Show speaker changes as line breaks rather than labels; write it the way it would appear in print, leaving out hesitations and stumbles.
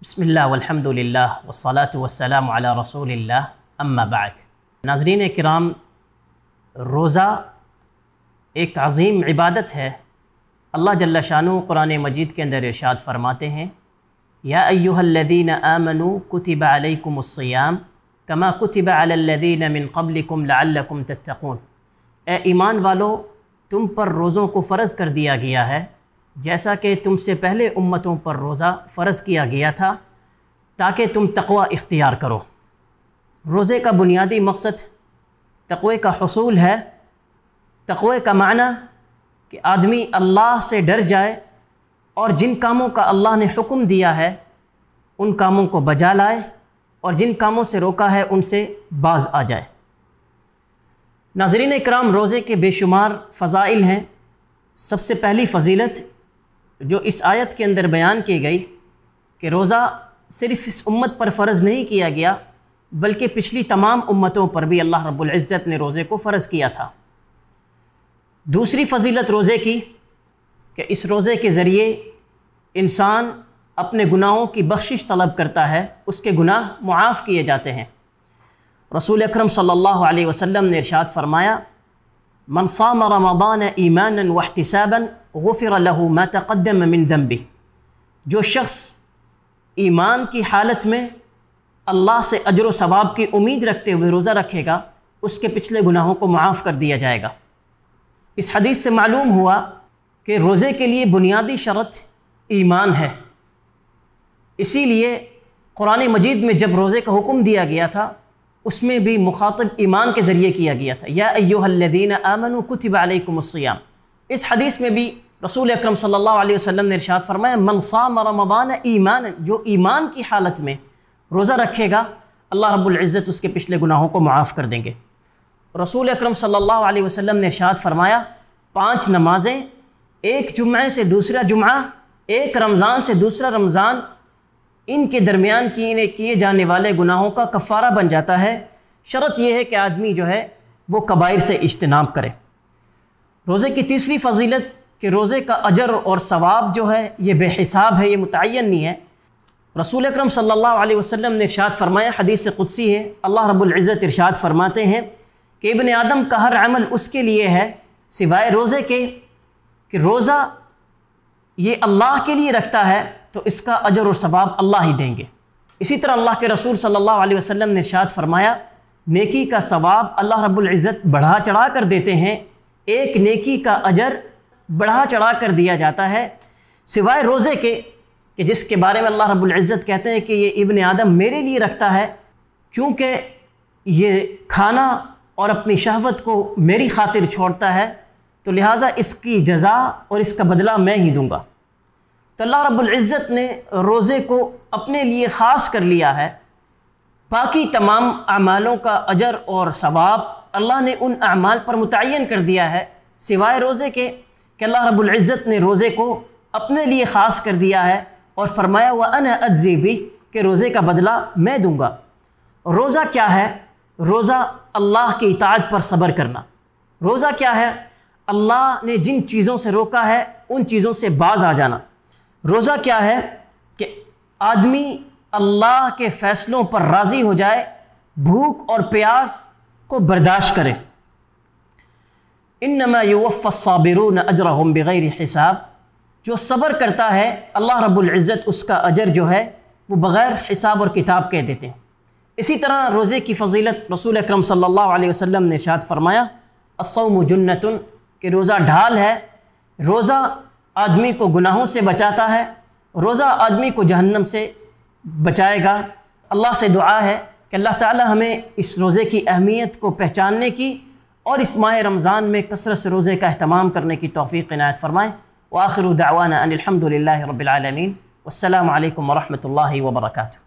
بسم اللہ والحمد للہ والصلاة والسلام علی رسول اللہ اما بعد۔ ناظرین کرام، روزہ ایک عظیم عبادت ہے۔ اللہ جل شانہ قرآن مجید کے اندر ارشاد فرماتے ہیں، یا ایہا الذین آمنوا کتب علیکم الصیام کما کتب علی الذین من قبلکم لعلکم تتقون۔ اے ایمان والو، تم پر روزوں کو فرض کر دیا گیا ہے جیسا کہ تم سے پہلے امتوں پر روزہ فرض کیا گیا تھا تاکہ تم تقوی اختیار کرو۔ روزے کا بنیادی مقصد تقوی کا حصول ہے۔ تقوی کا معنی کہ آدمی اللہ سے ڈر جائے اور جن کاموں کا اللہ نے حکم دیا ہے ان کاموں کو بجا لائے اور جن کاموں سے روکا ہے ان سے باز آ جائے۔ ناظرین اکرام، روزے کے بے شمار فضائل ہیں۔ سب سے پہلی فضیلت جو اس آیت کے اندر بیان کی گئی کہ روزہ صرف اس امت پر فرض نہیں کیا گیا بلکہ پچھلی تمام امتوں پر بھی اللہ رب العزت نے روزے کو فرض کیا تھا۔ دوسری فضیلت روزے کی کہ اس روزے کے ذریعے انسان اپنے گناہوں کی بخشش طلب کرتا ہے، اس کے گناہ معاف کیے جاتے ہیں۔ رسول اکرم صلی اللہ علیہ وسلم نے ارشاد فرمایا، من صام رمضان ایمانا واحتسابا غفر له ما تقدم من ذنبه۔ جو شخص ایمان کی حالت میں اللہ سے اجر و ثواب کی امید رکھتے ہوئے روزہ رکھے گا، اس کے پچھلے گناہوں کو معاف کر دیا جائے گا۔ اس حدیث سے معلوم ہوا کہ روزے کے لیے بنیادی شرط ایمان ہے۔ اسی لیے قرآن مجید میں جب روزے کا حکم دیا گیا تھا اس میں بھی مخاطب ایمان کے ذریعے کیا گیا تھا، یا ایہا الذین آمنوا کتب علیکم الصیام۔ اس حدیث میں بھی رسول اکرم صلی اللہ علیہ وسلم نے ارشاد فرمایا، من صام رمضان ایمانا، جو ایمان کی حالت میں روزہ رکھے گا اللہ رب العزت اس کے پچھلے گناہوں کو معاف کر دیں گے۔ رسول اکرم صلی اللہ علیہ وسلم نے ارشاد فرمایا، 5 نمازیں، ایک جمعہ سے دوسرا جمعہ، ایک رمضان سے دوسرا رمضان، ان کے درمیان کیے جانے والے گناہوں کا کفارہ بن جاتا ہے۔ شرط یہ ہے کہ آدمی جو ہے وہ کبائر سے اجتناب کرے۔ روزے کی تیسری فضیلت کہ روزے کا اجر اور ثواب جو ہے یہ بے حساب ہے، یہ متعین نہیں ہے۔ رسول اکرم صلی اللہ علیہ وسلم نے ارشاد فرمایا، حدیث قدسی ہے، اللہ رب العزت ارشاد فرماتے ہیں کہ ابن آدم کا ہر عمل اس کے لیے ہے سوائے روزے کے، کہ روزہ یہ اللہ کے لیے رکھتا ہے تو اس کا اجر اور ثواب اللہ ہی دیں گے۔ اسی طرح اللہ کے رسول صلی اللہ علیہ وسلم نے ارشاد فرمایا، نیکی کا ثواب اللہ رب العزت بڑھا چڑھا کر دیتے ہیں، ایک نیکی کا اجر بڑھا چڑھا کر دیا جاتا ہے سوائے روزے کے، کہ جس کے بارے میں اللہ رب العزت کہتے ہیں کہ یہ ابن آدم میرے لیے رکھتا ہے کیونکہ یہ کھانا اور اپنی شہوت کو میری خاطر چھوڑتا ہے، تو لہٰذا اس کی جزا اور اس کا بدلہ میں ہی دوں گا۔ تو اللہ رب العزت نے روزے کو اپنے لیے خاص کر لیا ہے۔ باقی تمام اعمالوں کا اجر اور ثواب اللہ نے ان اعمال پر متعین کر دیا ہے سوائے روزے کے، کہ اللہ رب العزت نے روزے کو اپنے لیے خاص کر دیا ہے اور فرمایا وَأَنَا أَجْزِي بِهِ، کہ روزے کا بدلہ میں دوں گا۔ روزہ کیا ہے؟ روزہ اللہ کی اطاعت پر صبر کرنا۔ روزہ کیا ہے؟ اللہ نے جن چیزوں سے روکا ہے ان چیزوں سے باز آ جانا۔ روزہ کیا ہے؟ کہ آدمی اللہ کے فیصلوں پر راضی ہو جائے، بھوک اور پیاس کو برداشت کرے۔ انما یوفی الصابرون اجرہم بغیر حساب، جو صبر کرتا ہے اللہ رب العزت اس کا اجر جو ہے وہ بغیر حساب اور کتاب کے دیتے ہیں۔ اسی طرح روزے کی فضیلت رسول اکرم صلی اللہ علیہ وسلم نے ارشاد فرمایا، الصوم جنۃ، کہ روزہ ڈھال ہے۔ روزہ آدمی کو گناہوں سے بچاتا ہے، روزہ آدمی کو جہنم سے بچائے گا۔ اللہ سے دعا ہے کہ اللہ تعالی ہمیں اس روزے کی اہمیت کو پہچاننے کی اور اس ماہ رمضان میں کثرت سے روزے کا اہتمام کرنے کی توفیق عنایت فرمائے۔ وآخر دعوانا ان الحمد للہ رب العالمین، والسلام علیکم ورحمۃ اللہ وبرکاتہ۔